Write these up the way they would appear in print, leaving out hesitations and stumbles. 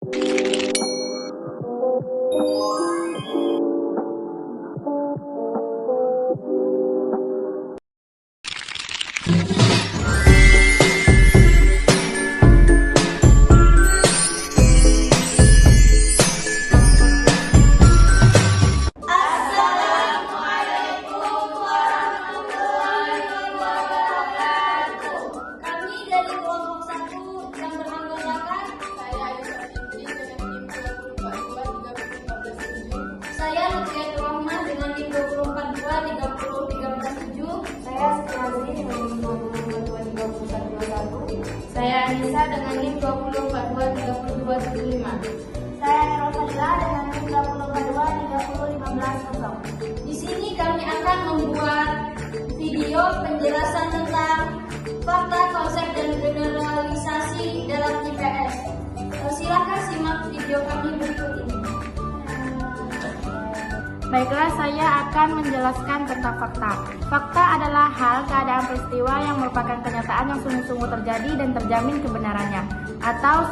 Kami dari kelompok 1 yang beranggotakan saya Lutfiatul Rahman dengan NIM 242301317. Saya Setiazi dengan NIM 2423121. Saya Anissa dengan NIM 2423275. Saya Rosalila dengan NIM 2423015. Di sini kami akan membuat video penjelasan tentang fakta, konsep, dan generalisasi dalam IPS. Silakan simak video kami berikut ini. Baiklah, saya akan menjelaskan tentang fakta. Fakta adalah hal, keadaan, peristiwa yang merupakan kenyataan yang sungguh-sungguh terjadi dan terjamin kebenarannya, atau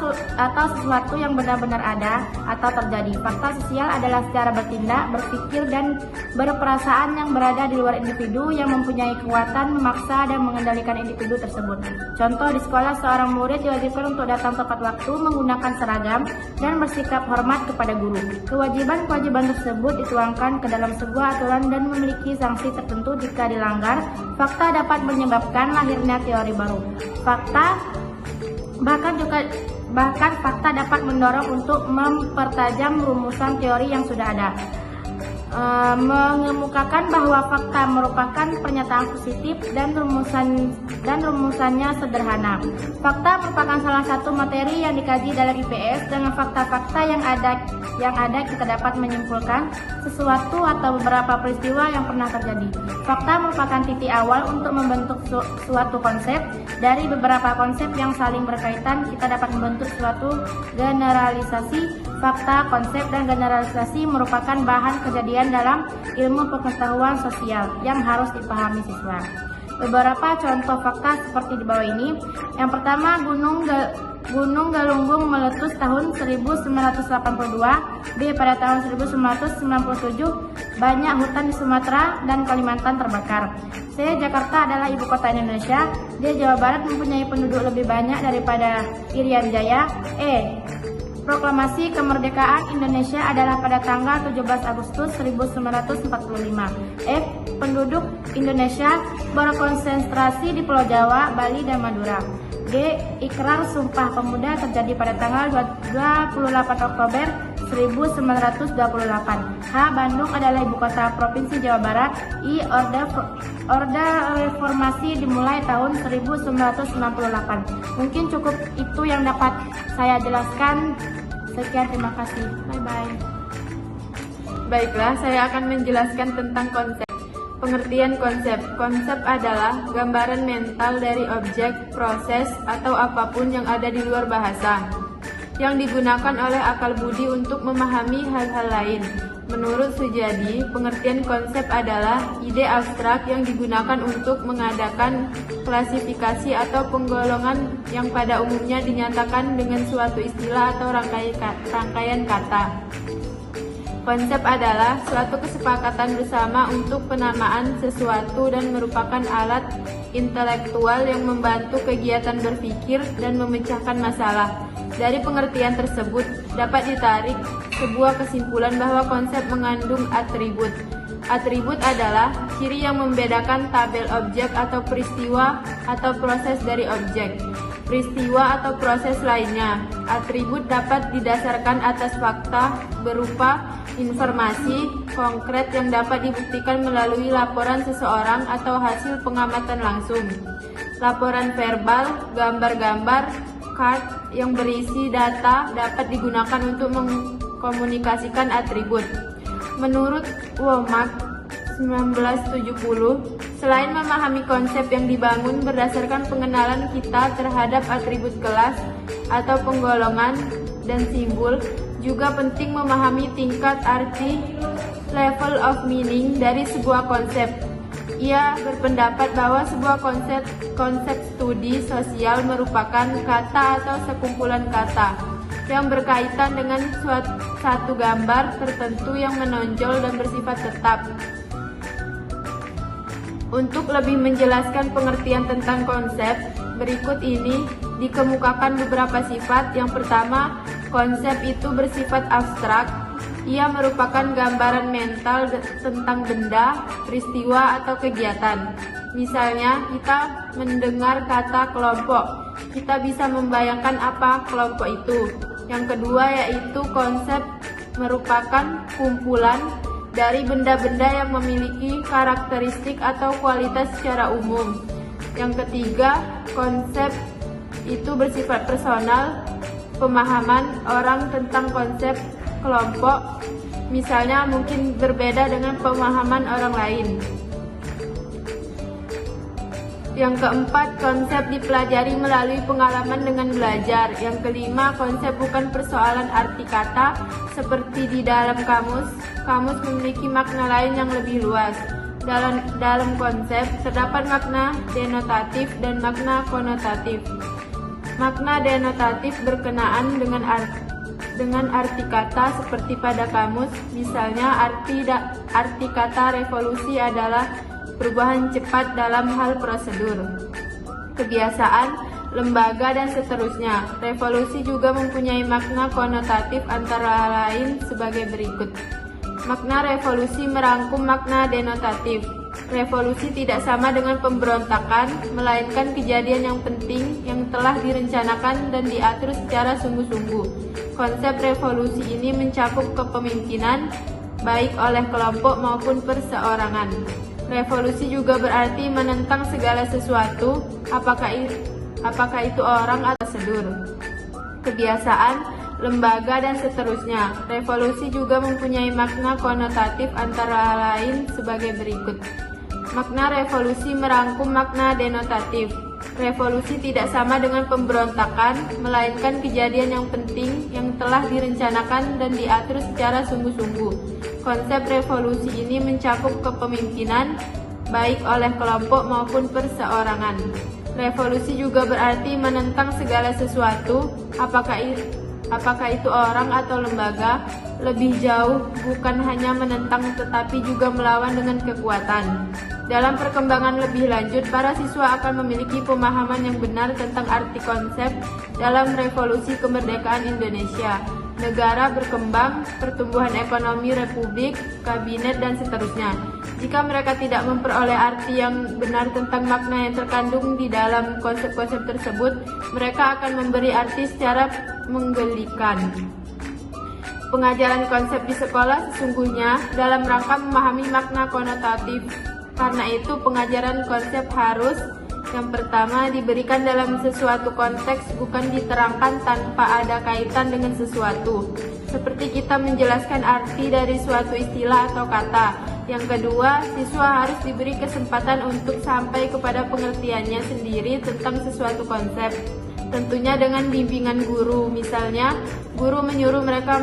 sesuatu yang benar-benar ada atau terjadi. Fakta sosial adalah secara bertindak, berpikir, dan berperasaan yang berada di luar individu yang mempunyai kekuatan memaksa dan mengendalikan individu tersebut. Contoh, di sekolah seorang murid diwajibkan untuk datang tepat waktu, menggunakan seragam, dan bersikap hormat kepada guru. Kewajiban-kewajiban tersebut dituangkan ke dalam sebuah aturan dan memiliki sanksi tertentu jika dilanggar. Fakta dapat menyebabkan lahirnya teori baru. Bahkan fakta dapat mendorong untuk mempertajam rumusan teori yang sudah ada. Mengemukakan bahwa fakta merupakan pernyataan positif dan rumusannya sederhana. Fakta merupakan salah satu materi yang dikaji dalam IPS. Dengan fakta-fakta yang ada kita dapat menyimpulkan sesuatu atau beberapa peristiwa yang pernah terjadi. Fakta merupakan titik awal untuk membentuk suatu konsep. Dari beberapa konsep yang saling berkaitan, kita dapat membentuk suatu generalisasi. Fakta, konsep, dan generalisasi merupakan bahan kejadian dalam ilmu pengetahuan sosial yang harus dipahami siswa. Beberapa contoh fakta seperti di bawah ini. Yang pertama, Gunung Galunggung meletus tahun 1982. B. Pada tahun 1997, banyak hutan di Sumatera dan Kalimantan terbakar. C. Jakarta adalah ibu kota Indonesia. D. Jawa Barat mempunyai penduduk lebih banyak daripada Irian Jaya. E. Proklamasi kemerdekaan Indonesia adalah pada tanggal 17 Agustus 1945. F. Penduduk Indonesia berkonsentrasi di Pulau Jawa, Bali, dan Madura. D. Ikrar Sumpah Pemuda terjadi pada tanggal 28 Oktober 1928. H. Bandung adalah ibu kota Provinsi Jawa Barat. I. Orde Reformasi dimulai tahun 1998. Mungkin cukup itu yang dapat saya jelaskan. Sekian, terima kasih. Bye-bye. Baiklah, saya akan menjelaskan tentang konsep. Pengertian konsep. Konsep adalah gambaran mental dari objek, proses, atau apapun yang ada di luar bahasa, yang digunakan oleh akal budi untuk memahami hal-hal lain. Menurut Sujadi, pengertian konsep adalah ide abstrak yang digunakan untuk mengadakan klasifikasi atau penggolongan yang pada umumnya dinyatakan dengan suatu istilah atau rangkaian kata. Konsep adalah suatu kesepakatan bersama untuk penamaan sesuatu dan merupakan alat intelektual yang membantu kegiatan berpikir dan memecahkan masalah. Dari pengertian tersebut dapat ditarik sebuah kesimpulan bahwa konsep mengandung atribut. Atribut adalah ciri yang membedakan tabel objek atau peristiwa atau proses dari objek, peristiwa atau proses lainnya. Atribut dapat didasarkan atas fakta berupa informasi konkret yang dapat dibuktikan melalui laporan seseorang atau hasil pengamatan langsung. Laporan verbal, gambar-gambar, card yang berisi data dapat digunakan untuk mengkomunikasikan atribut. Menurut Womack 1970, selain memahami konsep yang dibangun berdasarkan pengenalan kita terhadap atribut kelas atau penggolongan dan simbol, juga penting memahami tingkat arti level of meaning dari sebuah konsep. Ia berpendapat bahwa sebuah konsep studi sosial merupakan kata atau sekumpulan kata yang berkaitan dengan satu gambar tertentu yang menonjol dan bersifat tetap. Untuk lebih menjelaskan pengertian tentang konsep, berikut ini dikemukakan beberapa sifat. Yang pertama, konsep itu bersifat abstrak. Ia merupakan gambaran mental tentang benda, peristiwa, atau kegiatan. Misalnya, kita mendengar kata kelompok. Kita bisa membayangkan apa kelompok itu. Yang kedua yaitu konsep merupakan kumpulan dari benda-benda yang memiliki karakteristik atau kualitas secara umum. Yang ketiga, konsep itu bersifat personal. Pemahaman orang tentang konsep kelompok misalnya mungkin berbeda dengan pemahaman orang lain. Yang keempat, konsep dipelajari melalui pengalaman dengan belajar. Yang kelima, konsep bukan persoalan arti kata seperti di dalam kamus. Kamus memiliki makna lain yang lebih luas. Dalam konsep terdapat makna denotatif dan makna konotatif. Makna denotatif berkenaan dengan arti kata seperti pada kamus. Misalnya arti kata revolusi adalah perubahan cepat dalam hal prosedur, kebiasaan, lembaga, dan seterusnya. Revolusi juga mempunyai makna konotatif antara lain sebagai berikut. Makna revolusi merangkum makna denotatif. Revolusi tidak sama dengan pemberontakan, melainkan kejadian yang penting yang telah direncanakan dan diatur secara sungguh-sungguh. Konsep revolusi ini mencakup kepemimpinan, baik oleh kelompok maupun perseorangan. Revolusi juga berarti menentang segala sesuatu, apakah itu orang atau prosedur, kebiasaan, lembaga, dan seterusnya. Revolusi juga mempunyai makna konotatif antara lain sebagai berikut. Makna revolusi merangkum makna denotatif. Revolusi tidak sama dengan pemberontakan, melainkan kejadian yang penting yang telah direncanakan dan diatur secara sungguh-sungguh. Konsep revolusi ini mencakup kepemimpinan, baik oleh kelompok maupun perseorangan. Revolusi juga berarti menentang segala sesuatu, apakah itu orang atau lembaga. Lebih jauh, bukan hanya menentang tetapi juga melawan dengan kekuatan. Dalam perkembangan lebih lanjut, para siswa akan memiliki pemahaman yang benar tentang arti konsep dalam revolusi kemerdekaan Indonesia, negara berkembang, pertumbuhan ekonomi republik, kabinet, dan seterusnya. Jika mereka tidak memperoleh arti yang benar tentang makna yang terkandung di dalam konsep-konsep tersebut, mereka akan memberi arti secara menggelikan. Pengajaran konsep di sekolah sesungguhnya dalam rangka memahami makna konotatif. Karena itu, pengajaran konsep harus yang pertama diberikan dalam sesuatu konteks, bukan diterangkan tanpa ada kaitan dengan sesuatu. Seperti kita menjelaskan arti dari suatu istilah atau kata. Yang kedua, siswa harus diberi kesempatan untuk sampai kepada pengertiannya sendiri tentang sesuatu konsep. Tentunya dengan bimbingan guru. Misalnya, guru menyuruh mereka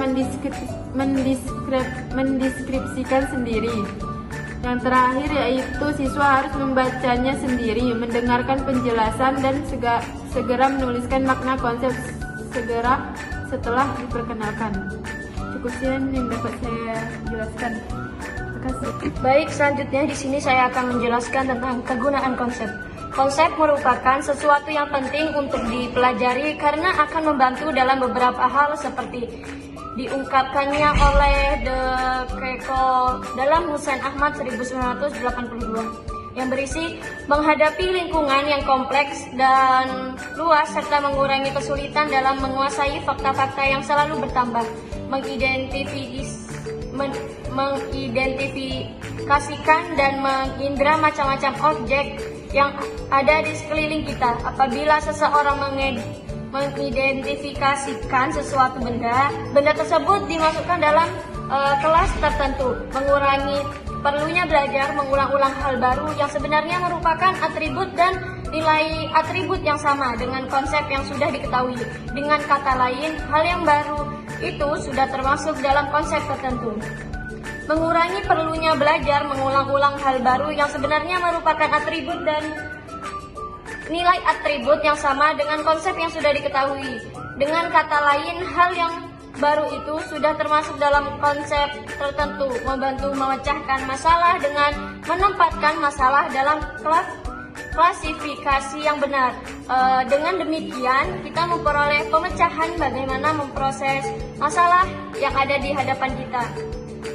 mendeskripsikan sendiri. Yang terakhir yaitu siswa harus membacanya sendiri, mendengarkan penjelasan, dan segera menuliskan makna konsep setelah diperkenalkan. Cukup sekian yang dapat saya jelaskan. Terima kasih. Baik, selanjutnya di sini saya akan menjelaskan tentang kegunaan konsep. Konsep merupakan sesuatu yang penting untuk dipelajari karena akan membantu dalam beberapa hal seperti diungkapkannya oleh De Kekol dalam Husain Ahmad 1982 yang berisi menghadapi lingkungan yang kompleks dan luas serta mengurangi kesulitan dalam menguasai fakta-fakta yang selalu bertambah, mengidentifikasikan dan mengindra macam-macam objek yang ada di sekeliling kita. Apabila seseorang mengidentifikasikan sesuatu benda tersebut dimasukkan dalam kelas tertentu, mengurangi perlunya belajar mengulang-ulang hal baru yang sebenarnya merupakan atribut dan nilai atribut yang sama dengan konsep yang sudah diketahui. Dengan kata lain, hal yang baru itu sudah termasuk dalam konsep tertentu. Mengurangi perlunya belajar mengulang-ulang hal baru yang sebenarnya merupakan atribut dan nilai atribut yang sama dengan konsep yang sudah diketahui. Dengan kata lain, hal yang baru itu sudah termasuk dalam konsep tertentu, membantu memecahkan masalah dengan menempatkan masalah dalam klasifikasi yang benar. Dengan demikian, kita memperoleh pemecahan bagaimana memproses masalah yang ada di hadapan kita.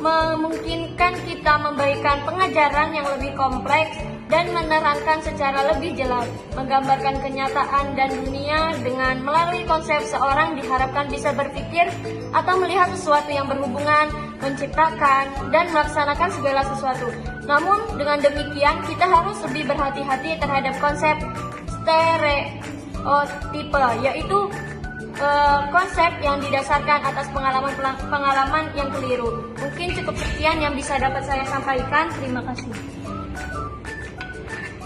Memungkinkan kita memberikan pengajaran yang lebih kompleks dan menerangkan secara lebih jelas, menggambarkan kenyataan dan dunia dengan melalui konsep seorang diharapkan bisa berpikir atau melihat sesuatu yang berhubungan, menciptakan, dan melaksanakan segala sesuatu. Namun, dengan demikian kita harus lebih berhati-hati terhadap konsep stereotipe, yaitu konsep yang didasarkan atas pengalaman yang keliru. Mungkin cukup sekian yang bisa dapat saya sampaikan. Terima kasih.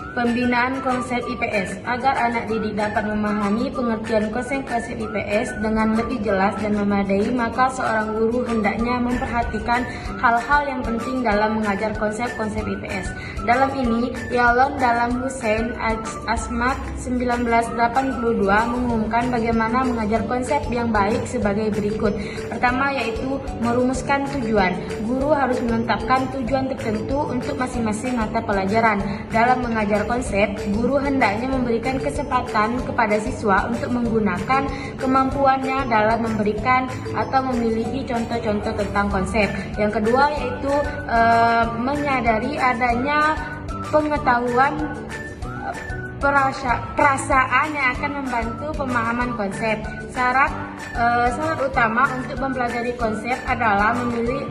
Pembinaan konsep IPS. Agar anak didik dapat memahami pengertian konsep-konsep IPS dengan lebih jelas dan memadai, maka seorang guru hendaknya memperhatikan hal-hal yang penting dalam mengajar konsep-konsep IPS. Dalam ini, Yalon dalam Hussein Asmat 1982 mengumumkan bagaimana mengajar konsep yang baik sebagai berikut. Pertama yaitu merumuskan tujuan. Guru harus menetapkan tujuan tertentu untuk masing-masing mata pelajaran. Dalam mengajar konsep, guru hendaknya memberikan kesempatan kepada siswa untuk menggunakan kemampuannya dalam memberikan atau memiliki contoh-contoh tentang konsep. Yang kedua yaitu menyadari adanya pengetahuan perasaan yang akan membantu pemahaman konsep. Syarat utama untuk mempelajari konsep adalah memilih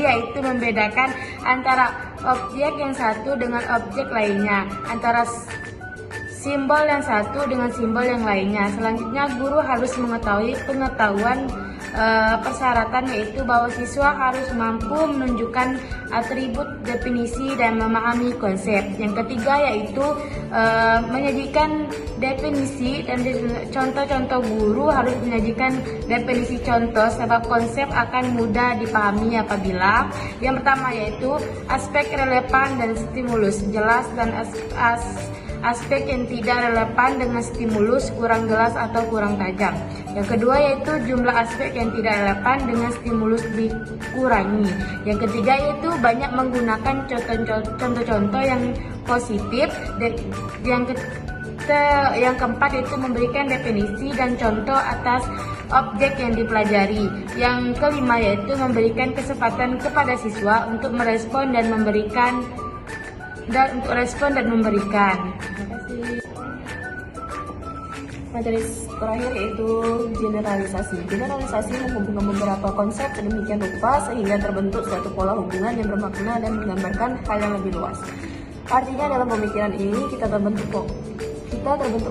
yaitu membedakan antara objek yang satu dengan objek lainnya, antara simbol yang satu dengan simbol yang lainnya. Selanjutnya, guru harus mengetahui pengetahuan persyaratan, yaitu bahwa siswa harus mampu menunjukkan atribut, definisi, dan memahami konsep. Yang ketiga yaitu menyajikan definisi dan contoh-contoh. Guru harus menyajikan definisi contoh sebab konsep akan mudah dipahami apabila yang pertama yaitu aspek relevan dan stimulus jelas dan aspek yang tidak relevan dengan stimulus kurang jelas atau kurang tajam. Yang kedua yaitu jumlah aspek yang tidak relevan dengan stimulus dikurangi. Yang ketiga yaitu banyak menggunakan contoh-contoh yang positif. Yang keempat yaitu memberikan definisi dan contoh atas objek yang dipelajari. Yang kelima yaitu memberikan kesempatan kepada siswa untuk merespon dan memberikan. Terima kasih. Materi terakhir yaitu generalisasi. Generalisasi menghubungkan beberapa konsep sedemikian rupa sehingga terbentuk suatu pola hubungan yang bermakna dan menggambarkan hal yang lebih luas. Artinya dalam pemikiran ini kita terbentuk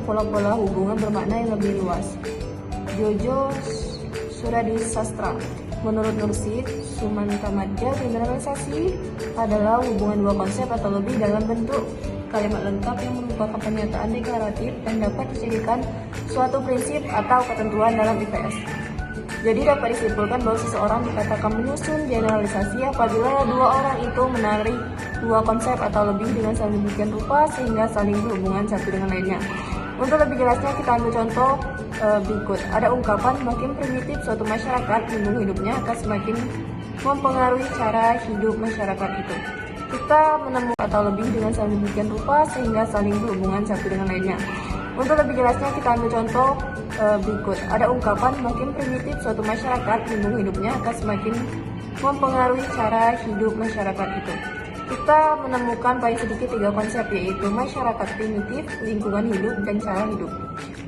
pola-pola hubungan bermakna yang lebih luas. Jojo Suradisastra. Menurut Nursid Sumantamadja, generalisasi adalah hubungan dua konsep atau lebih dalam bentuk kalimat lengkap yang merupakan pernyataan deklaratif dan dapat dijadikan suatu prinsip atau ketentuan dalam IPS. Jadi dapat disimpulkan bahwa seseorang dikatakan menyusun generalisasi apabila dua orang itu menarik dua konsep atau lebih dengan sedemikian rupa sehingga saling berhubungan satu dengan lainnya. Untuk lebih jelasnya kita ambil contoh berikut. Ada ungkapan makin primitif suatu masyarakat lingkungan hidupnya akan semakin mempengaruhi cara hidup masyarakat itu. Kita menemukan atau lebih dengan sedemikian rupa sehingga saling berhubungan satu dengan lainnya. Untuk lebih jelasnya kita ambil contoh berikut. Ada ungkapan makin primitif suatu masyarakat lingkungan hidupnya akan semakin mempengaruhi cara hidup masyarakat itu. Kita menemukan paling sedikit 3 konsep, yaitu masyarakat primitif, lingkungan hidup, dan cara hidup.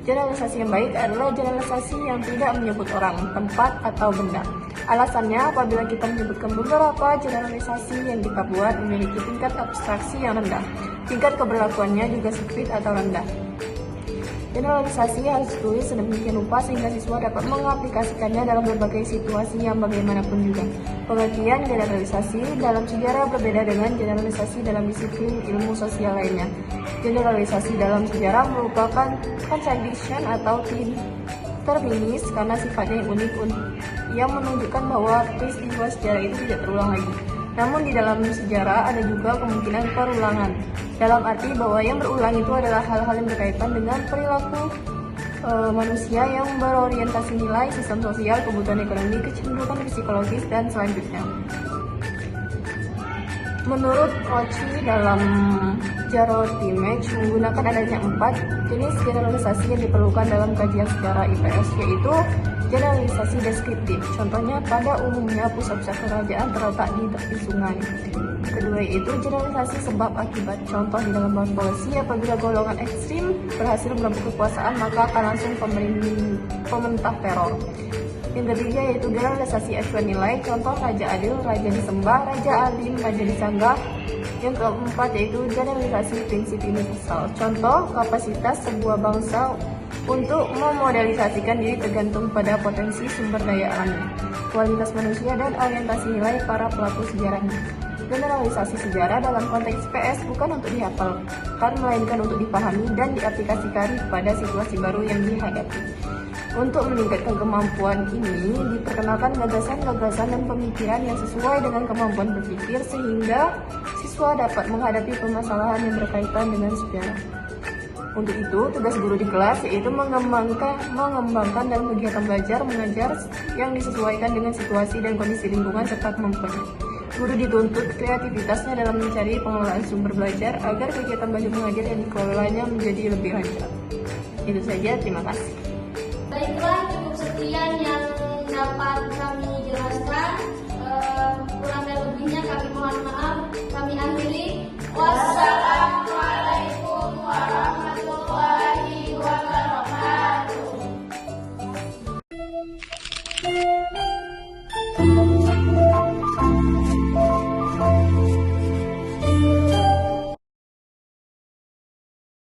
Generalisasi yang baik adalah generalisasi yang tidak menyebut orang, tempat, atau benda. Alasannya, apabila kita menyebutkan beberapa generalisasi yang kita buat memiliki tingkat abstraksi yang rendah, tingkat keberlakuannya juga sempit atau rendah. Generalisasi harus ditulis sedemikian rupa sehingga siswa dapat mengaplikasikannya dalam berbagai situasi yang bagaimanapun juga. Pengertian generalisasi dalam sejarah berbeda dengan generalisasi dalam disiplin ilmu sosial lainnya. Generalisasi dalam sejarah merupakan contradiction atau terminis karena sifatnya yang unik yang menunjukkan bahwa peristiwa sejarah itu tidak terulang lagi. Namun di dalam sejarah ada juga kemungkinan perulangan. Dalam arti bahwa yang berulang itu adalah hal-hal yang berkaitan dengan perilaku manusia yang berorientasi nilai, sistem sosial, kebutuhan ekonomi, kecenderungan psikologis, dan selanjutnya. Menurut Cauchy dalam Jarrod Image menggunakan adanya 4 jenis generalisasi yang diperlukan dalam kajian sejarah IPS, yaitu generalisasi deskriptif. Contohnya, pada umumnya pusat-pusat kerajaan terletak di tepi sungai. Kedua yaitu generalisasi sebab akibat. Contoh di dalam foreign policy, apabila golongan ekstrim berhasil merebut kekuasaan maka akan langsung pemerintah teror. Yang ketiga yaitu generalisasi acuan nilai. Contoh Raja Adil, Raja disembah, Raja Alim, Raja disanggah. Yang keempat yaitu generalisasi prinsip universal. Contoh kapasitas sebuah bangsa untuk memodernisasikan diri tergantung pada potensi sumber daya alamnya, kualitas manusia, dan orientasi nilai para pelaku sejarahnya. Generalisasi sejarah dalam konteks PS bukan untuk dihafalkan, melainkan untuk dipahami dan diaplikasikan pada situasi baru yang dihadapi. Untuk meningkatkan kemampuan ini, diperkenalkan gagasan-gagasan dan pemikiran yang sesuai dengan kemampuan berpikir sehingga siswa dapat menghadapi permasalahan yang berkaitan dengan sejarah. Untuk itu, tugas guru di kelas yaitu mengembangkan dalam kegiatan belajar mengajar yang disesuaikan dengan situasi dan kondisi lingkungan serta kemampuannya. Guru dituntut kreativitasnya dalam mencari pengelolaan sumber belajar agar kegiatan belajar mengajar yang dikelolanya menjadi lebih lancar. Itu saja, terima kasih. Baiklah, cukup sekian yang dapat kami jelaskan. Kurang dan lebihnya kami mohon maaf.